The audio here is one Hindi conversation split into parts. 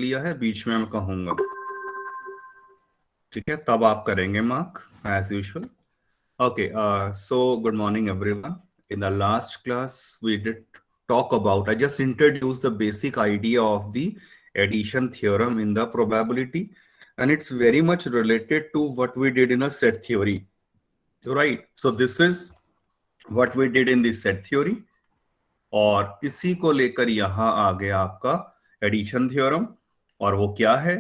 लिया है, बीच में मैं कहूंगा, ठीक है, तब आप करेंगे mark as usual. Okay, so good morning, everyone. In the last class, we did talk about, I just introduced the basic idea of the addition theorem in the probability, and it's very much related to what we did in a set theory, right? So this is what we did in the set theory, और इसी को लेकर यहां आ गया आपका एडिशन थ्योरम. और वो क्या है?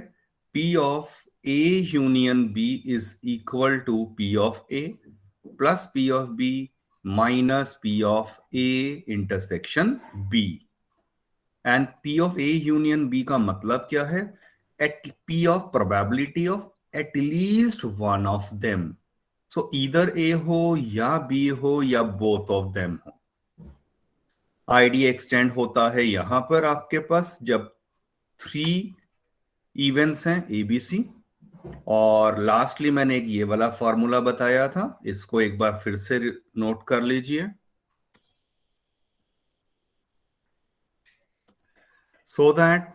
P of A union B is equal to P of A plus P of B minus P of A intersection B. And P of A union B का मतलब क्या है? At P of probability of at least one of them. So either A हो या B हो या बोथ ऑफ देम हो. आईडी एक्सटेंड होता है यहां पर आपके पास जब 3 इवेंट्स हैं एबीसी. और लास्टली मैंने एक ये वाला फॉर्मूला बताया था, इसको एक बार फिर से नोट कर लीजिए. So that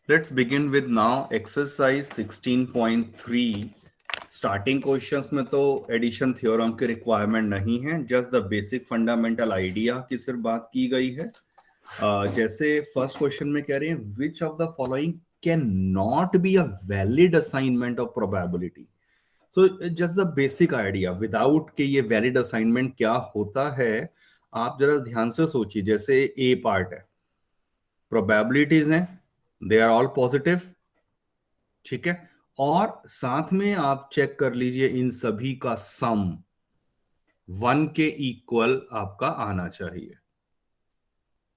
let's begin with now exercise 16.3. Starting questions में तो एडिशन थ्योरम की रिक्वायरमेंट नहीं है, just the basic fundamental idea की सिर्फ बात की गई है. जैसे फर्स्ट क्वेश्चन में कह रहे हैं, which of the following can not be a valid assignment of probability. So just the basic idea without के ये वैलिड असाइनमेंट क्या होता है, आप जरा ध्यान से सोचिए. जैसे ए पार्ट है, प्रोबेबिलिटीज हैं, दे आर ऑल पॉजिटिव, ठीक है, और साथ में आप चेक कर लीजिए इन सभी का सम 1 के इक्वल आपका आना चाहिए.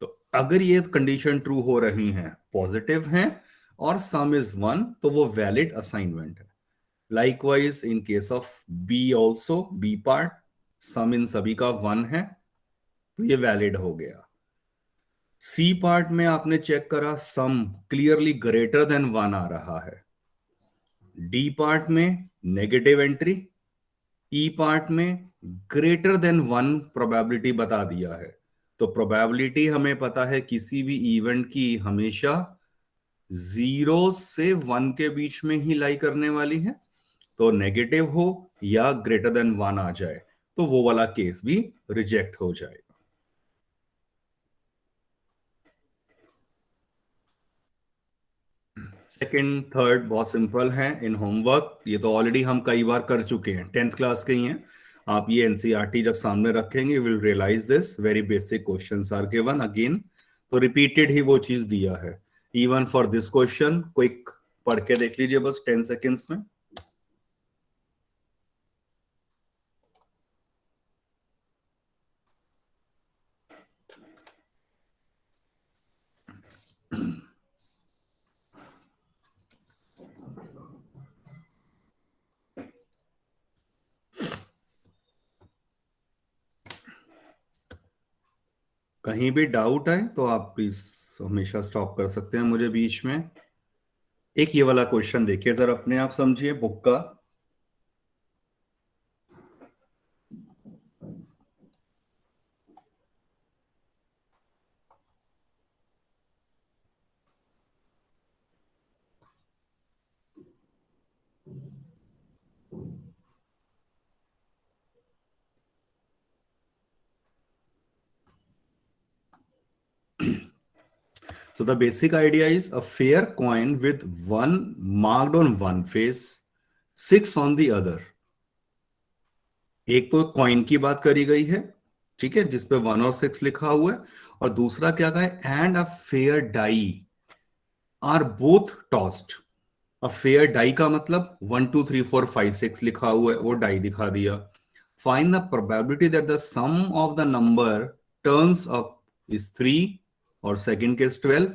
तो अगर ये कंडीशन ट्रू हो रही है, पॉजिटिव हैं और सम इज 1, तो वो वैलिड असाइनमेंट है. Likewise in case of B also, B part, sum इन सभी का 1 है, तो ये वैलिड हो गया. सी पार्ट में आपने चेक करा, सम क्लियरली ग्रेटर देन 1 आ रहा है. डी पार्ट में नेगेटिव एंट्री, ई पार्ट में ग्रेटर देन 1 प्रोबेबिलिटी बता दिया है. तो प्रोबेबिलिटी हमें पता है किसी भी इवेंट की हमेशा 0 से 1 के बीच में ही लाई करने वाली है. तो नेगेटिव हो या ग्रेटर देन 1 आ जाए तो वो वाला केस भी रिजेक्ट हो जाएगा. सेकंड थर्ड बहुत सिंपल है इन होमवर्क, ये तो ऑलरेडी हम कई बार कर चुके हैं, 10th क्लास के ही हैं. आप ये एनसीईआरटी जब सामने रखेंगे will realise this. Very basic questions are given again, तो रिपीटेड ही वो चीज दिया है. Even for this question quick पढ़ के देख लीजिए बस 10 सेकेंड्स में. कहीं भी डाउट आए तो आप प्लीज हमेशा स्टॉप कर सकते हैं मुझे बीच में. एक ये वाला क्वेश्चन देखिए जरा, अपने आप समझिए बुक का. So the basic idea is a fair coin with 1 marked on one face, 6 on the other. एक तो कॉइन की बात करी गई है, ठीक है, जिसपे 1 और 6 लिखा हुआ है. और दूसरा क्या कहा है, and a fair die are both tossed. A fair die का मतलब 1 2 3 4 5 6 लिखा हुआ है, वो डाई दिखा दिया. Find the probability that the sum of the number turns up is 3 और second case 12.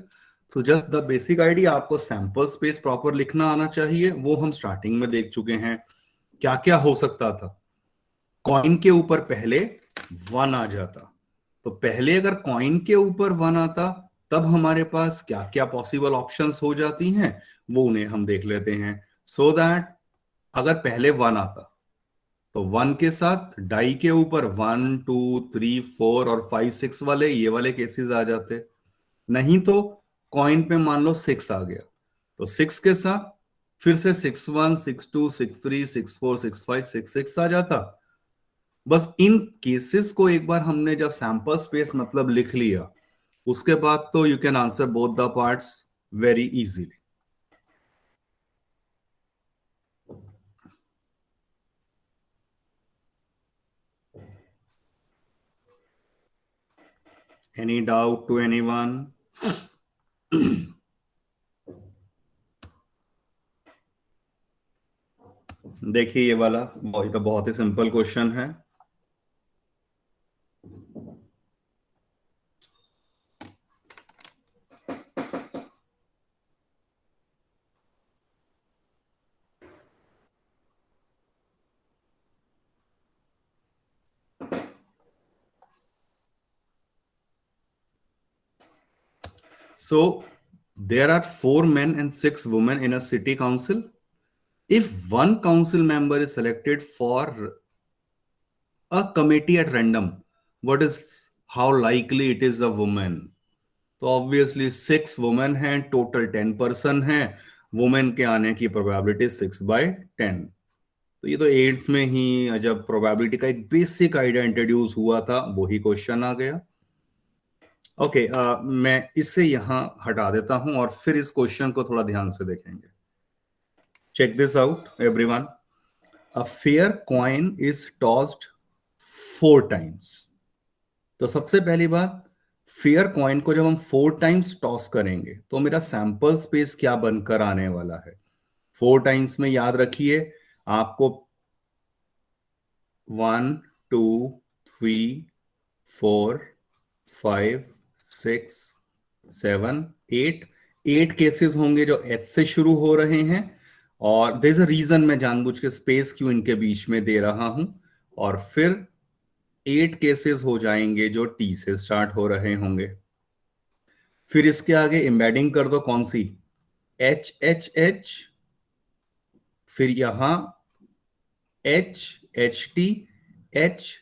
So just the basic idea, आपको सैंपल स्पेस प्रॉपर लिखना आना चाहिए, वो हम स्टार्टिंग में देख चुके हैं. क्या क्या हो सकता था, कॉइन के ऊपर पहले 1 आ जाता, तो पहले अगर कॉइन के ऊपर 1 आता तब हमारे पास क्या क्या पॉसिबल ऑप्शंस हो जाती हैं, वो उन्हें हम देख लेते हैं. सो दैट अगर पहले 1 आता तो 1 के साथ डाई के ऊपर 1 2 3 4 और 5 6 वाले ये वाले केसेस आ जाते. नहीं तो कॉइन पे मान लो 6 आ गया, तो 6 के साथ फिर से 6 1 6 2 6 3 6 4 6 5 6 6 आ जाता। बस इन केसेस को एक बार हमने जब सैंपल स्पेस मतलब लिख लिया, उसके बाद तो you can answer both the parts very easily. Any doubt to anyone? देखिए ये वाला बहुत ही सिंपल क्वेश्चन है। So there are 4 men and 6 women in a city council. If one council member is selected for a committee at random, what is how likely it is a woman? तो ऑब्वियसली 6 वुमेन हैं, टोटल 10 पर्सन हैं, वुमेन के आने की प्रोबेबिलिटी 6/10। तो ये तो 8th में ही जब प्रोबेबिलिटी का एक बेसिक आइडिया इंट्रोड्यूस हुआ था, वही क्वेश्चन आ गया। ओके, मैं इसे यहां हटा देता हूं और फिर इस क्वेश्चन को थोड़ा ध्यान से देखेंगे। Check this out everyone. A fair coin is tossed 4 times. तो सबसे पहली बात, फेयर कॉइन को जब हम 4 टाइम्स टॉस करेंगे तो मेरा सैंपल स्पेस क्या बनकर आने वाला है? 4 टाइम्स में याद रखिए आपको 1 2 3 4 5 6 7 8 केसेस होंगे जो एच से शुरू हो रहे हैं, और देयर इज अ रीजन मैं जानबूझ के स्पेस क्यों इनके बीच में दे रहा हूं। और फिर 8 केसेस हो जाएंगे जो टी से स्टार्ट हो रहे होंगे। फिर इसके आगे एम्बेडिंग कर दो, कौन सी? एच एच एच, फिर यहां H H T, H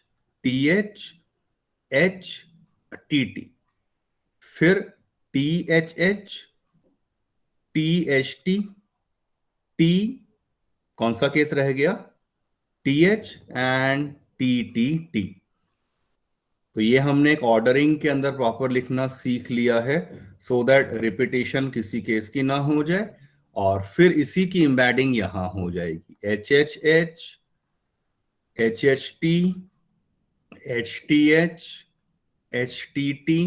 T H, H T T, फिर T H H, T H T, T, कौन सा केस रह गया? T H and T T T. तो ये हमने एक ऑर्डरिंग के अंदर प्रॉपर लिखना सीख लिया है, सो दैट रिपीटेशन किसी केस की ना हो जाए। और फिर इसी की एम्बेडिंग यहां हो जाएगी, H H H, H H T, H T H, H T T,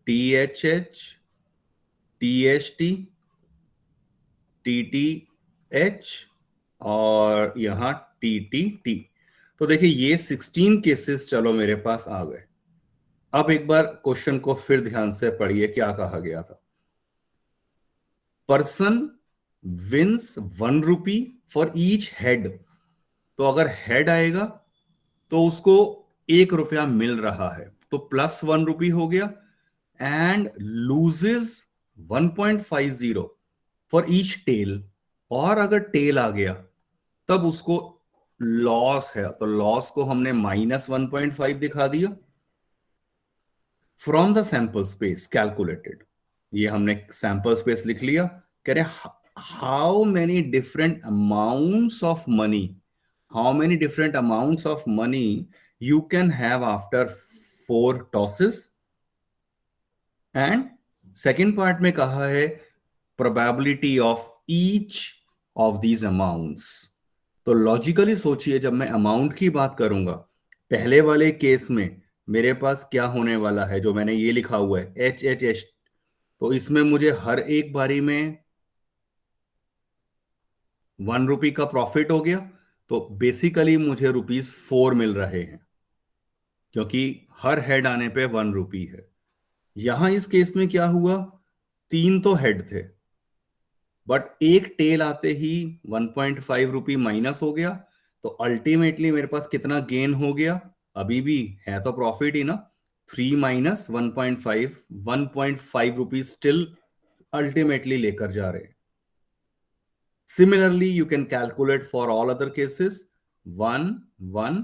T H H, T H T, T T H, और यहां टी टी टी। तो देखिए ये 16 केसेस चलो मेरे पास आ गए। अब एक बार क्वेश्चन को फिर ध्यान से पढ़िए, क्या कहा गया था? Person wins 1 rupee for each head. तो अगर हेड आएगा तो उसको 1 रुपया मिल रहा है, तो +1 रुपी हो गया। And loses 1.50 for each tail. और अगर टेल आ गया तब उसको लॉस है, तो लॉस को हमने -1.5 दिखा दिया। From the sample space calculated, ये हमने सैंपल स्पेस लिख लिया। कह रहे how many different amounts of money, how many different amounts of money you can have after 4 tosses. And second part में कहा है probability of each of these amounts. तो लॉजिकली सोचिए, जब मैं अमाउंट की बात करूंगा, पहले वाले केस में मेरे पास क्या होने वाला है, जो मैंने ये लिखा हुआ है एच एच एच, तो इसमें मुझे हर एक बारी में 1 रुपी का प्रॉफिट हो गया। तो बेसिकली मुझे ₹4 मिल रहे हैं, क्योंकि हर हेड आने पे 1 रुपी है। यहां इस केस में क्या हुआ, 3 तो हेड थे, बट एक टेल आते ही 1.5 रुपी माइनस हो गया। तो अल्टीमेटली मेरे पास कितना गेन हो गया? अभी भी है तो प्रॉफिट ही ना, 3 माइनस 1.5, 1.5 रुपी स्टिल अल्टीमेटली लेकर जा रहे हैं। Similarly you can calculate for all other cases, 1 1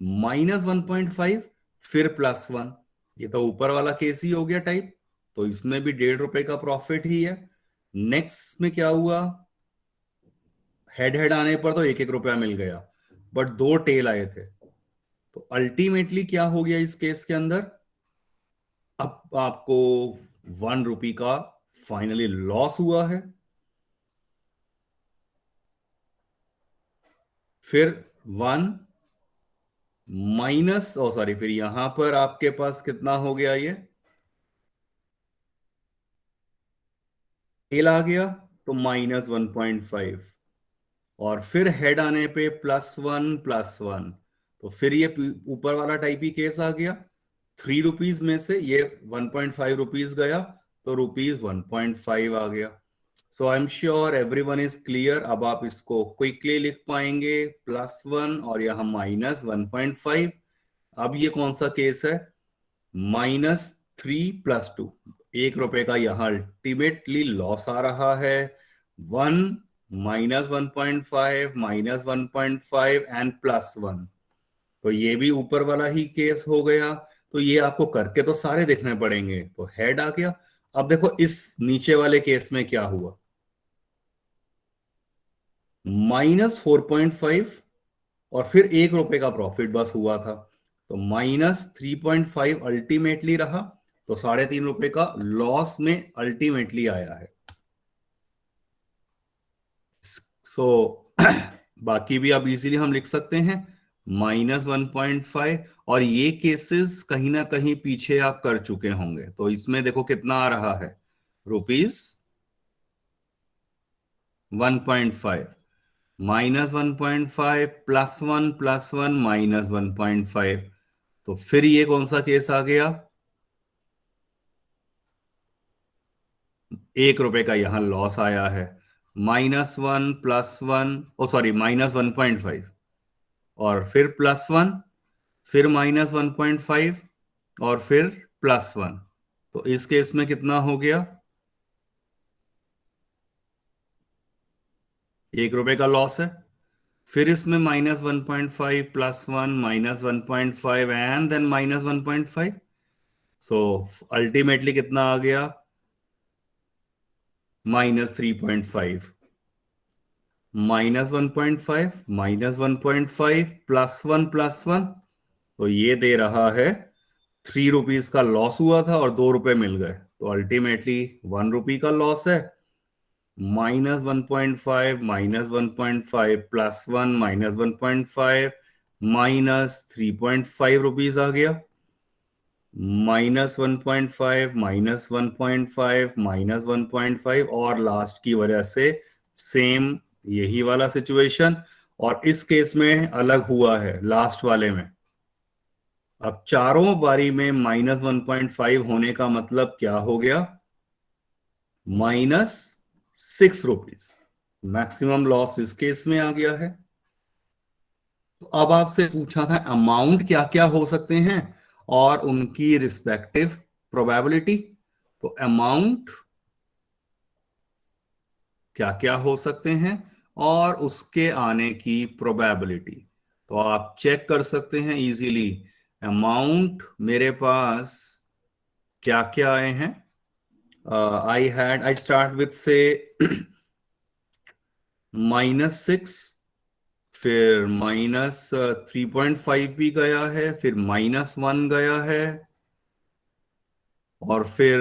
-1.5 फिर +1। ये तो ऊपर वाला केस ही हो गया टाइप। तो इसमें भी 1.5 रुपए का प्रॉफिट ही है। नेक्स्ट में क्या हुआ, हेड हेड आने पर तो 1-1 रुपया मिल गया, बट 2 टेल आए थे। तो अल्टीमेटली क्या हो गया इस केस के अंदर, अब आपको 1 रुपी का फाइनली लॉस हुआ है। फिर 1 माइनस, ओ सॉरी, फिर यहां पर आपके पास कितना हो गया, ये टेल आ गया तो -1.5, और फिर हेड आने पे +1 तो फिर ये ऊपर वाला टाइप ही केस आ गया। 3 रुपीज में से ये 1.5 रुपीज गया, तो ₹1.5 आ गया। So I am sure everyone is clear. अब आप इसको क्विकली लिख पाएंगे, +1 और यहां -1.5। अब ये कौन सा केस है, -3 + 2, 1 रुपए का यहां अल्टीमेटली लॉस आ रहा है। 1 -1.5 -1.5 एंड +1, तो ये भी ऊपर वाला ही केस हो गया। तो ये आपको करके तो सारे देखने पड़ेंगे। तो हेड आ गया। अब देखो इस नीचे वाले केस में क्या हुआ, -4.5 और फिर 1 रुपए का प्रॉफिट बस हुआ था, तो -3.5 अल्टीमेटली रहा। तो 3.5 रुपए का लॉस में अल्टीमेटली आया है। सो बाकी भी अब इजीली हम लिख सकते हैं -1.5, और ये केसेस कहीं ना कहीं पीछे आप कर चुके होंगे। तो इसमें देखो कितना आ रहा है, ₹1.5, -1.5 +1 -1.5, तो फिर ये कौन सा केस आ गया, 1 रुपए का यहां लॉस आया है। -1 +1, ओ सॉरी, -1.5 और फिर +1, फिर -1.5 और फिर +1, तो इस केस में कितना हो गया, 1 रुपए का लॉस है। फिर इसमें -1.5 +1 -1.5 एंड देन -1.5, सो अल्टीमेटली कितना आ गया, -3.5, -1.5 -1.5 +1 तो ये दे रहा है 3 रुपीज का लॉस हुआ था और 2 रुपए मिल गए, तो अल्टीमेटली 1 रुपी का लॉस है। -1.5 -1.5 +1 -1.5 -3.5 रुपीज आ गया, -1.5 -1.5 -1.5, और लास्ट की वजह से सेम यही वाला सिचुएशन, और इस केस में अलग हुआ है लास्ट वाले में। अब चारों बारी में -1.5 होने का मतलब क्या हो गया, -6 रुपीज मैक्सिमम लॉस इस केस में आ गया है। तो अब आपसे पूछा था अमाउंट क्या क्या हो सकते हैं और उनकी रिस्पेक्टिव प्रोबेबिलिटी। तो अमाउंट क्या क्या हो सकते हैं और उसके आने की प्रोबेबिलिटी, तो आप चेक कर सकते हैं इजीली। अमाउंट मेरे पास क्या क्या आए हैं, आई स्टार्ट विथ से -6, फिर -3.5 भी गया है, फिर -1 गया है, और फिर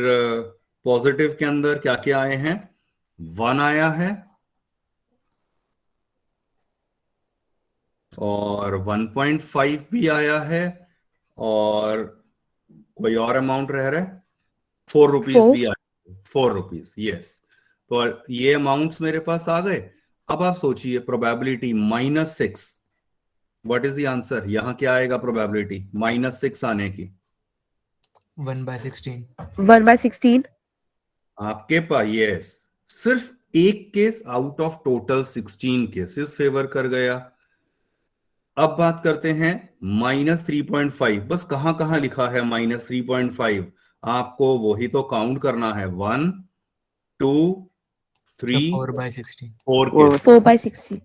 पॉजिटिव के अंदर क्या क्या आए हैं, 1 आया है, और 1.5 भी आया है, और कोई और अमाउंट रह रहा है, 4 रुपीज 4 भी आया, 4 रुपीज, यस। तो ये अमाउंट्स मेरे पास आ गए। अब आप सोचिए probability -6, what is the answer, यहां क्या आएगा प्रोबेबिलिटी -6 आने की, 1/16। 1/16 आपके पास यस, सिर्फ एक case out of total 16 cases favour कर गया। अब बात करते हैं -3.5, बस कहां कहां लिखा है -3.5, आपको वही तो काउंट करना है, 1 2 So 3 4/16. 4 4 केसेस, 4/16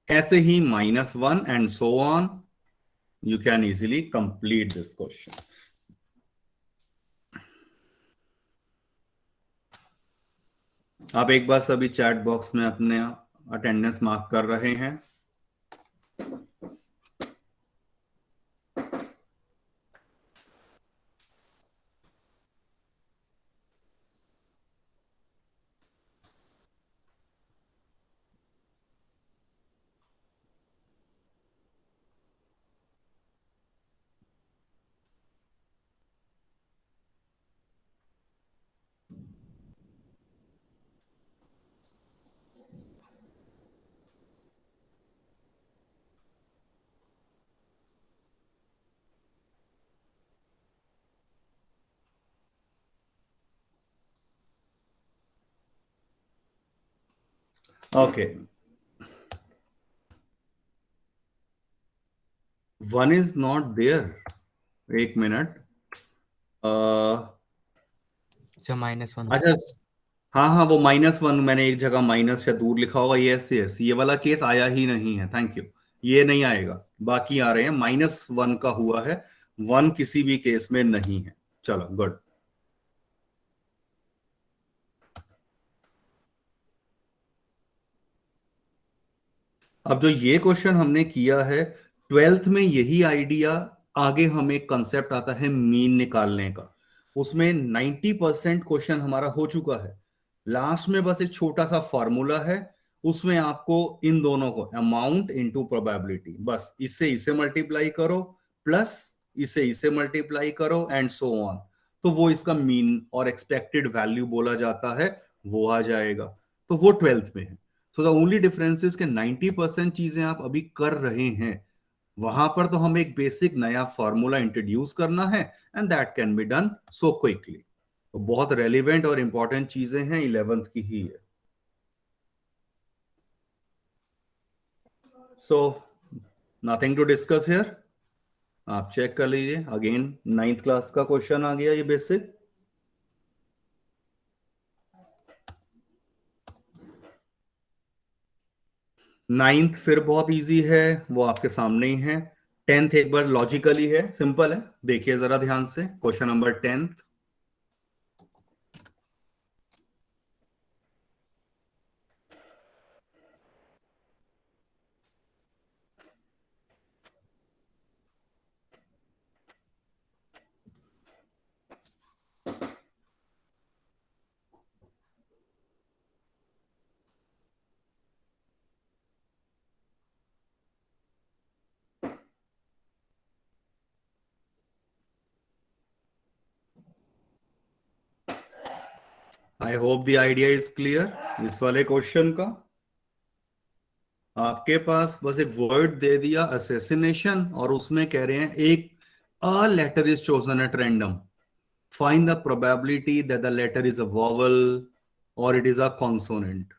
ऐसे ही -1 and so on, you can easily complete this question. आप एक बार सभी चैट बॉक्स में अपने अटेंडेंस मार्क कर रहे हैं? Okay, 1 is not there. एक मिनट। अच्छा -1। अच्छा, हाँ हाँ, वो -1 मैंने एक जगह माइनस या दूर लिखा होगा। यस यस, ये वाला केस आया ही नहीं है। Thank you. ये नहीं आएगा, बाकी आ रहे हैं। -1 का हुआ है, 1 किसी भी केस में नहीं है। चलो गुड। अब जो ये क्वेश्चन हमने किया है, 12th में यही आइडिया, आगे हमें कंसेप्ट आता है मीन निकालने का। उसमें 90% क्वेश्चन हमारा हो चुका है। लास्ट में बस एक छोटा सा फॉर्मूला है, उसमें आपको इन दोनों को अमाउंट इनटू प्रोबेबिलिटी, बस इससे इसे मल्टीप्लाई करो, प्लस इसे मल्टीप्लाई करो, एंड सो ऑन। तो वो इसका मीन और एक्सपेक्टेड वैल्यू बोला जाता है, वो आ जाएगा। तो वो 12th में है। So the only difference is के 90% चीजें आप अभी कर रहे हैं, वहां पर तो हमें एक बेसिक नया फॉर्मूला इंट्रोड्यूस करना है, and that can be done so quickly. तो बहुत रेलिवेंट और इंपॉर्टेंट चीजें हैं, 11th की ही है। So nothing to discuss here. आप चेक कर लीजिए अगेन, 9th क्लास का क्वेश्चन आ गया ये बेसिक। 9th फिर बहुत इजी है, वो आपके सामने ही है। 10th एक बार लॉजिकली है, सिंपल है। देखिए जरा ध्यान से question number 10th। I hope the idea is clear इस वाले क्वेश्चन का। आपके पास बस एक वर्ड दे दिया असैसिनेशन, और उसमें कह रहे हैं एक a letter is chosen at random, find the probability that the letter is a vowel और इट इज अ कॉन्सोनेंट।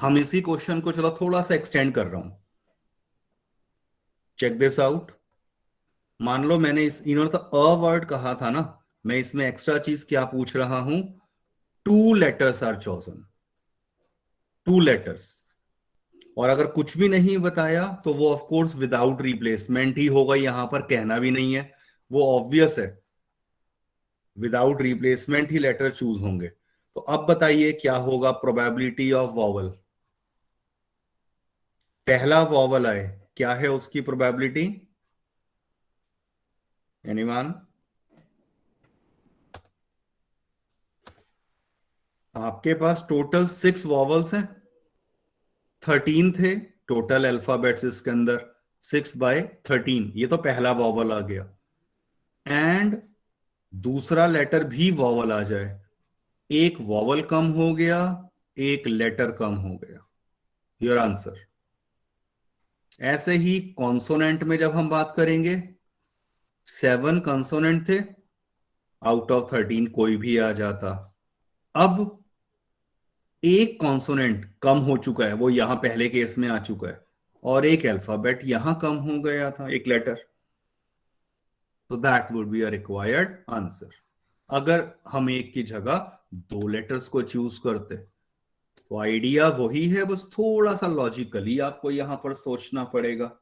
हम इसी क्वेश्चन को चलो थोड़ा सा एक्सटेंड कर रहा हूं। Check this out. मान लो मैंने इन्होंने तो अ वर्ड कहा था ना, मैं इसमें एक्स्ट्रा चीज क्या पूछ रहा हूं? 2 लेटर्स आर चोजन, 2 लेटर्स। और अगर कुछ भी नहीं बताया तो वो ऑफ कोर्स विदाउट रिप्लेसमेंट ही होगा, यहां पर कहना भी नहीं है, वो ऑब्वियस है। विदाउट रिप्लेसमेंट ही लेटर चूज होंगे। तो अब बताइए क्या होगा प्रोबेबिलिटी ऑफ वॉवल? पहला वॉवल आए, क्या है उसकी प्रोबेबिलिटी? एनीवन? आपके पास टोटल 6 वॉवल्स हैं, 13 थे टोटल अल्फाबेट्स इसके अंदर। 6/13, ये तो पहला वॉवल आ गया। एंड दूसरा लेटर भी वॉवल आ जाए, एक वॉवल कम हो गया, एक लेटर कम हो गया। Your answer. ऐसे ही कॉन्सोनेंट में जब हम बात करेंगे, 7 कॉन्सोनेंट थे, आउट ऑफ 13 कोई भी आ जाता। अब एक कॉन्सोनेंट कम हो चुका है, वो यहां पहले केस में आ चुका है, और एक अल्फाबेट यहां कम हो गया था, एक लेटर। तो that would be a required answer. अगर हम एक की जगह 2 लेटर्स को चूज करते, तो आइडिया वही है, बस थोड़ा सा लॉजिकली आपको यहां पर सोचना पड़ेगा।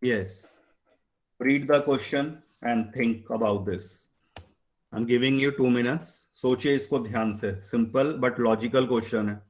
Yes. Read the question and think about this. I'm giving you 2 minutes. सोचिए इसको ध्यान से. Simple but logical question है.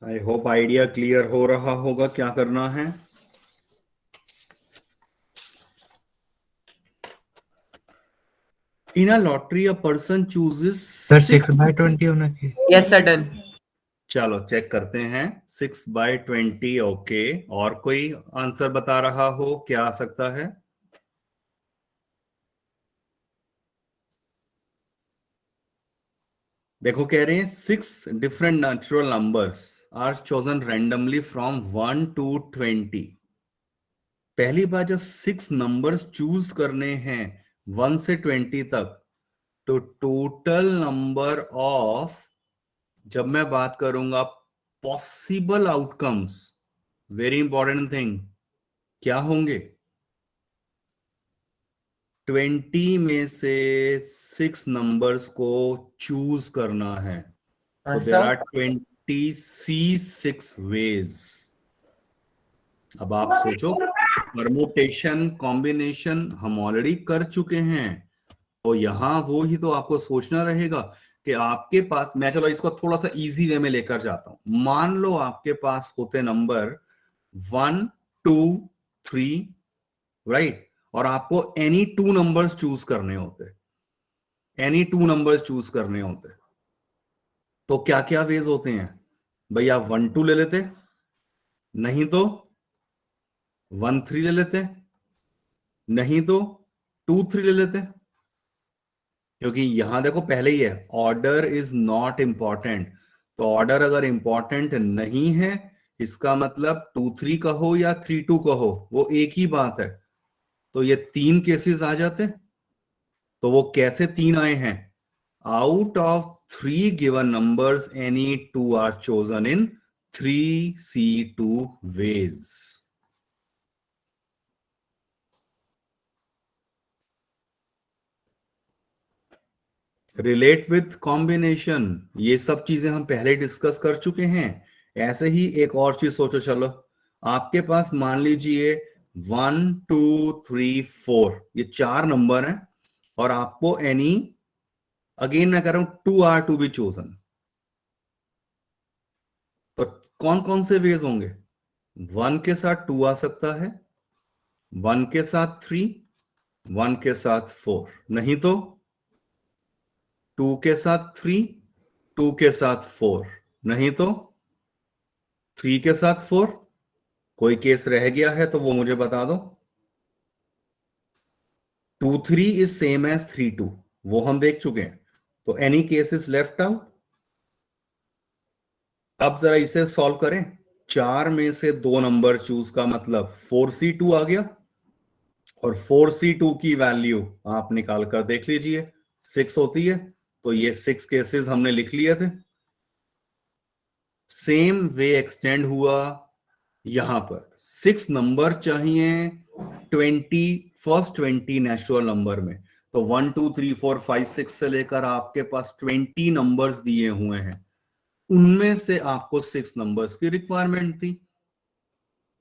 आई होप आइडिया क्लियर हो रहा होगा क्या करना है. In a lottery, a person chooses sir 6/20 होना चाहिए. Yes sir done. चलो चेक करते हैं. 6/20. ओके. और कोई आंसर बता रहा हो क्या आ सकता है? देखो कह रहे हैं 6 different natural numbers are chosen randomly from 1 to 20. पहली बार जब 6 नंबर्स चूज करने हैं 1 से 20 तक, तो टोटल नंबर ऑफ, जब मैं बात करूंगा possible outcomes, very important thing, क्या होंगे? 20 में से 6 नंबर्स को चूज करना है. So there are 26 ways. अब आप सोचो, परमुटेशन कॉम्बिनेशन हम ऑलरेडी कर चुके हैं, तो यहां वो ही तो आपको सोचना रहेगा कि आपके पास, मैं चलो इसको थोड़ा सा इजी वे में लेकर जाता हूं. मान लो आपके पास होते नंबर 1 2 3, राइट, और आपको एनी 2 नंबर्स चूज करने होते, तो क्या क्या वेज होते हैं भैया? 1 2 ले लेते, नहीं तो 1 3 ले लेते, नहीं तो 2 3 ले लेते. क्योंकि यहां देखो पहले ही है, ऑर्डर इज नॉट इंपॉर्टेंट. तो ऑर्डर अगर इंपॉर्टेंट नहीं है, इसका मतलब 2 3 कहो या 3 2 कहो, वो एक ही बात है. तो ये 3 केसेस आ जाते. तो वो कैसे 3 आए हैं? Out of 3 given numbers any 2 are chosen in 3C2 ways. Relate with combination, ये सब चीजें हम पहले डिस्कस कर चुके हैं. ऐसे ही एक और चीज सोचो. चलो आपके पास मान लीजिए 1 2 3 4, ये 4 नंबर हैं, और आपको एनी, अगेन मैं कह रहा हूं 2 आर टू बी चोजन. तो कौन कौन से वेज होंगे? 1 के साथ 2 आ सकता है, 1 के साथ 3, 1 के साथ 4, नहीं तो 2 के साथ 3, 2 के साथ 4, नहीं तो 3 के साथ 4. कोई केस रह गया है तो वो मुझे बता दो. 2 3 इज सेम एज 3 2, वो हम देख चुके हैं. तो any case is left out. अब जरा इसे सॉल्व करें. 4 में से 2 नंबर चूज का मतलब 4C2 आ गया, और 4C2 की वैल्यू आप निकाल कर देख लीजिए, 6 होती है. तो ये 6 केसेस हमने लिख लिए थे. सेम वे एक्सटेंड हुआ यहां पर. 6 नंबर चाहिए 20 नेचुरल नंबर में. तो 1 2 3 4 5 6 से लेकर आपके पास 20 नंबर्स दिए हुए हैं, उनमें से आपको 6 नंबर्स की रिक्वायरमेंट थी.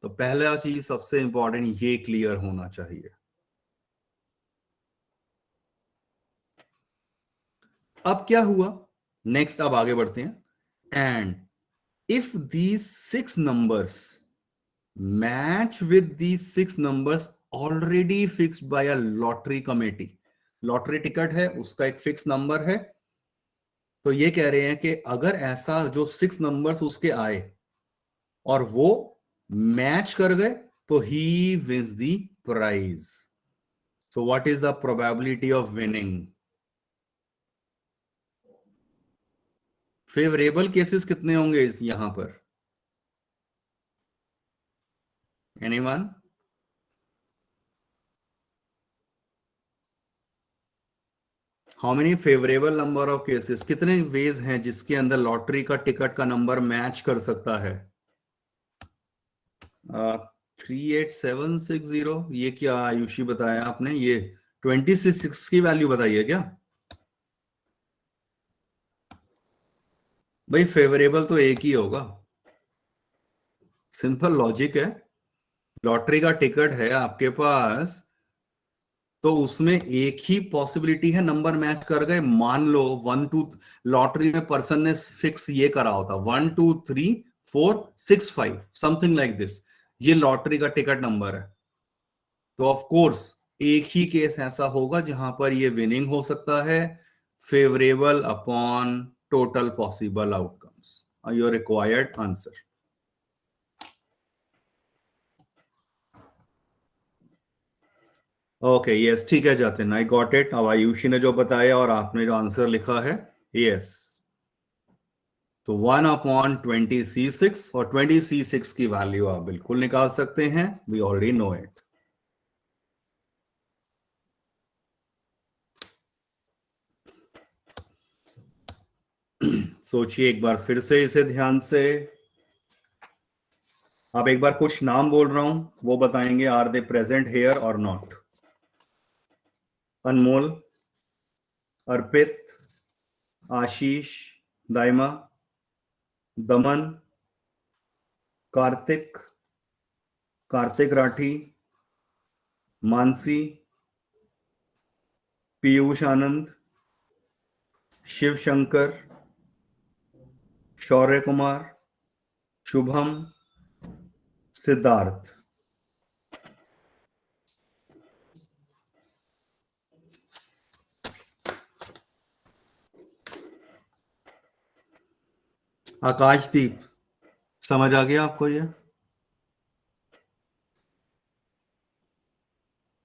तो पहला चीज सबसे इंपॉर्टेंट ये क्लियर होना चाहिए। अब क्या हुआ, नेक्स्ट अब आगे बढ़ते हैं। And if these 6 numbers match with these 6 numbers already fixed by a lottery committee, lottery ticket है उसका एक फिक्स नंबर है, तो ये कह रहे हैं कि अगर ऐसा जो 6 नंबर्स उसके आए और वो मैच कर गए तो he wins the prize. So what is the probability of winning? Favourable cases कितने होंगे इस यहां पर? Anyone? How many favourable number of cases, कितने वेज हैं जिसके अंदर लॉटरी का टिकट का नंबर मैच कर सकता है? 38760, ये क्या आयुषी बताया आपने? ये 26 की वैल्यू बताई है क्या? भाई फेवरेबल तो एक ही होगा, सिंपल लॉजिक है। लॉटरी का टिकट है आपके पास तो उसमें एक ही पॉसिबिलिटी है नंबर मैच कर गए। मान लो 1 2, लॉटरी में पर्सन ने फिक्स ये करा होता 1 2 3 4 6 5 समथिंग लाइक दिस, ये लॉटरी का टिकट नंबर है, तो ऑफ कोर्स एक ही केस ऐसा होगा जहां पर ये विनिंग हो सकता है, favourable upon total possible outcomes. Your required answer. Okay yes, ठीक है जातिन, आई गॉट इट। अब आयुषी ने जो बताया और आपने जो आंसर लिखा है, यस, तो 1/20C6 और 20C6 की वैल्यू आप बिल्कुल निकाल सकते हैं, वी ऑलरेडी नो इट। सोचिए एक बार फिर से इसे ध्यान से। आप एक बार कुछ नाम बोल रहा हूं, वो बताएंगे आर दे प्रेजेंट हेयर और नॉट। अनमोल, अर्पित, आशीष, दाइमा, दमन, कार्तिक, कार्तिक राठी, मानसी, पीयूष आनंद, शिव शंकर, शौर्य कुमार, शुभम, सिद्धार्थ। आकाशदीप, समझ आ गया आपको ये?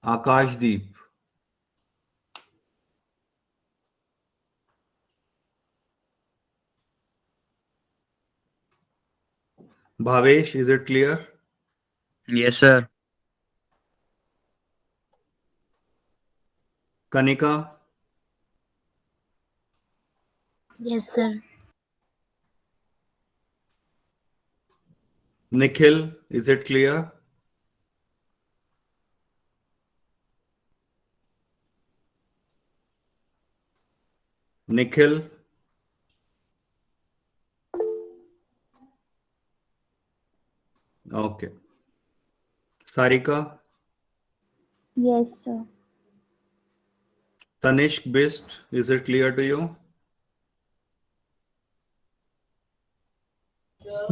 Akashdeep, Bhavesh, is it clear? Yes, sir. Kanika, Yes, sir. Nikhil, is it clear? Nikhil, okay. Sarika, Yes, sir. Tanishk Bisht, is it clear to you?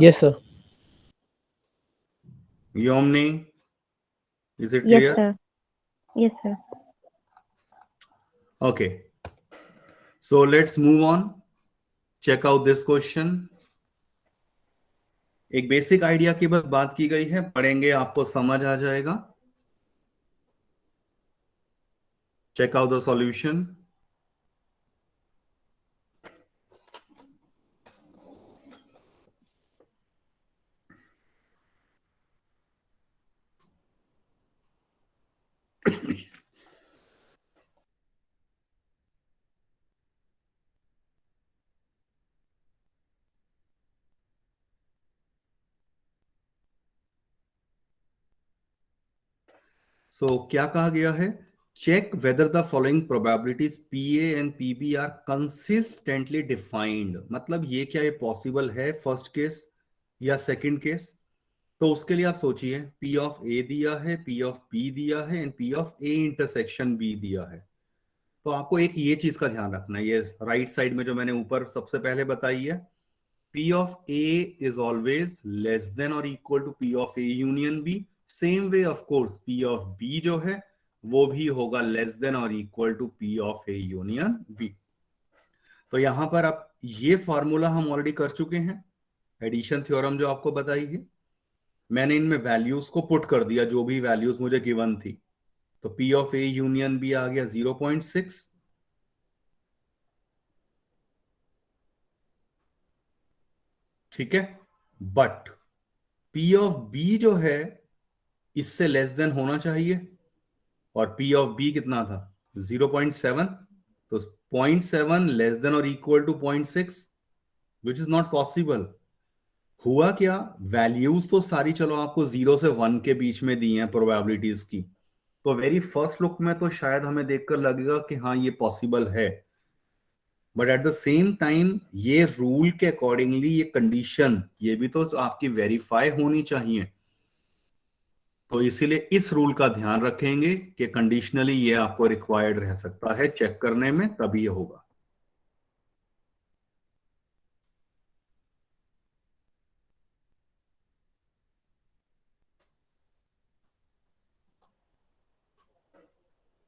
Yes, sir. Yomani, is it Yes, clear? sir. Yes, sir. Okay, so let's move on. Check out this question. एक बेसिक आइडिया की बस बात की गई है, पढ़ेंगे आपको समझ आ जाएगा। Check out the solution. So क्या कहा गया है? Check whether the following probabilities PA and PB are consistently defined. मतलब ये क्या ये पॉसिबल है फर्स्ट केस या सेकंड केस? तो उसके लिए आप सोचिए, P ऑफ A दिया है, P ऑफ B दिया है and P of A intersection B दिया है। तो आपको एक ये चीज का ध्यान रखना है, ये राइट साइड में जो मैंने ऊपर सबसे पहले बताई है, P of A is always less than or equal to P of A union B. Same way of course P of B जो है वो भी होगा less than or equal to P of A union B. तो यहां पर अब ये फॉर्मूला हम ऑलरेडी कर चुके हैं, एडिशन थ्योरम जो आपको बताई है, मैंने इनमें वैल्यूज को पुट कर दिया जो भी वैल्यूज मुझे गिवन थी। तो P of A union B आ गया 0.6, ठीक है, बट P of B जो है इससे लेस देन होना चाहिए, और P of B कितना था 0.7, तो 0.7 लेस देन और equal to 0.6, which is not possible. हुआ क्या, वैल्यूज तो सारी चलो आपको 0 से 1 के बीच में दी हैं प्रोबेबिलिटीज की, तो वेरी फर्स्ट लुक में तो शायद हमें देखकर लगेगा कि हाँ ये पॉसिबल है, but at the same time ये रूल के अकॉर्डिंगली ये कंडीशन ये भी तो आपकी वेरीफाई होनी चाहिए। तो इसीलिए इस रूल का ध्यान रखेंगे कि कंडीशनली ये आपको रिक्वायर्ड रह सकता है चेक करने में, तभी ये होगा।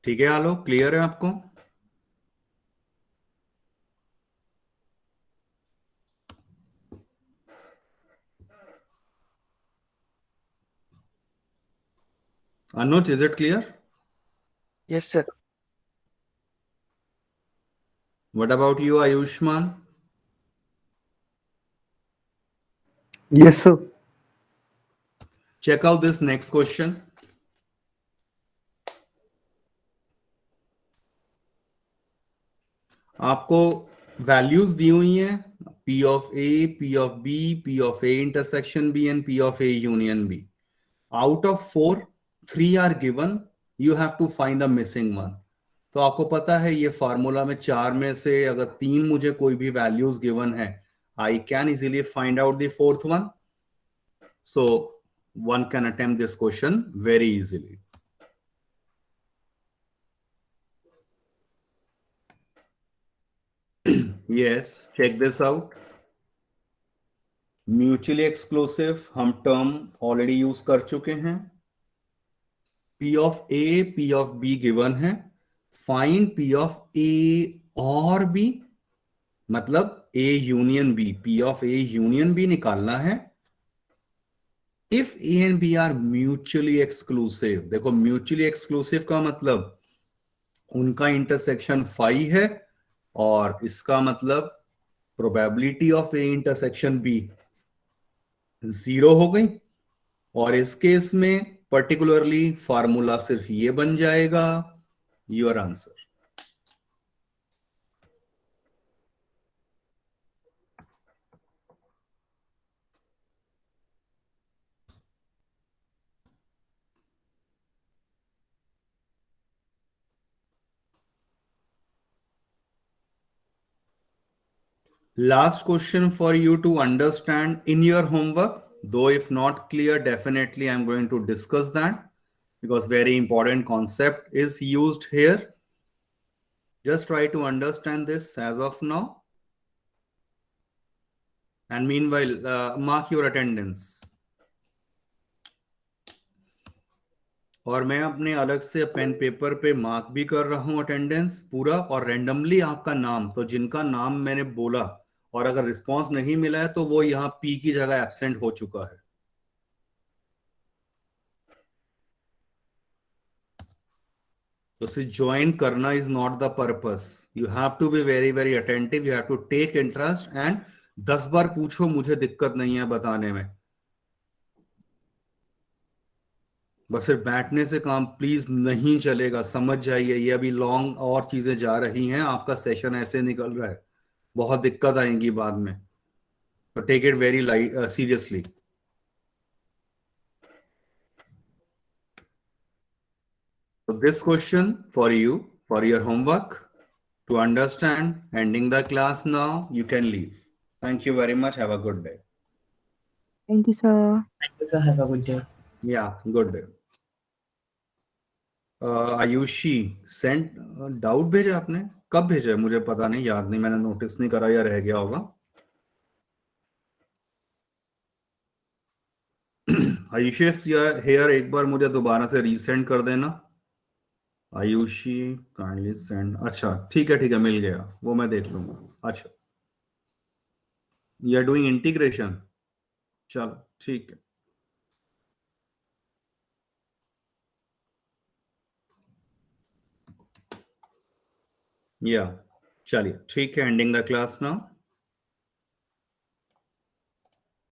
ठीक है आलोक, क्लियर है आपको? Anuj, is it clear? Yes, sir. What about you, Ayushman? Yes, sir. Check out this next question. आपको वैल्यूज दी हुई हैं, P of A, P of B, P of A intersection B and P of A union B. Out of 4, 3 are given. You have to find the missing one. तो आपको पता है ये फॉर्मूला में 4 में से अगर 3 मुझे कोई भी वैल्यूज गिवन है, I can easily find out the fourth one. So one can attempt this question very easily. Yes, check this out. Mutually exclusive हम टर्म ऑलरेडी यूज कर चुके हैं। P of A, P of B given है, फाइंड P of A और B, मतलब A union B, P of A union B निकालना है। If A and B are mutually exclusive, देखो म्यूचुअली एक्सक्लूसिव का मतलब उनका इंटरसेक्शन 5 है, और इसका मतलब probability of A intersection B 0 हो गई, और इस केस में पर्टिकुलरली फॉर्मूला सिर्फ ये बन जाएगा, your answer. Last question for you to understand in your homework, though if not clear, definitely I'm going to discuss that because very important concept is used here. Just try to understand this as of now. And meanwhile, mark your attendance. और मैं अपने अलग से पेन पेपर पे मार्क भी कर रहा हूं अटेंडेंस पूरा, और रैंडमली आपका नाम, तो जिनका नाम मैंने बोला और अगर रिस्पांस नहीं मिला है तो वो यहाँ पी की जगह एब्सेंट हो चुका है। तो सिर्फ ज्वाइन करना is not the purpose, you have to be very very attentive, you have to take interest, and 10 बार पूछो, मुझे दिक्कत नहीं है बताने में, बस सिर्फ बैठने से काम प्लीज नहीं चलेगा, समझ जाइए। ये अभी लॉन्ग और चीजें जा रही हैं, आपका सेशन ऐसे निकल रहा है, बहुत दिक्कत आएंगी बाद में, तो take it very light seriously. So this question for you, for your homework, to understand, ending the class now, you can leave. Thank you very much. Have a good day. Thank you, sir. Thank you, sir. Have a good day. Yeah, good day. Ayushi sent doubt भेजा आपने, कब भेजा है मुझे पता नहीं, याद नहीं, मैंने नोटिस नहीं करा या रह गया होगा। आयुषी हेयर एक बार मुझे दोबारा से रीसेंड कर देना। आयुषी काइंडली सेंड, अच्छा ठीक है मिल गया, वो मैं देख लूंगा। अच्छा यू आर डूइंग इंटीग्रेशन, चलो ठीक है। या चलिए ठीक है, एंडिंग द क्लास नाउ।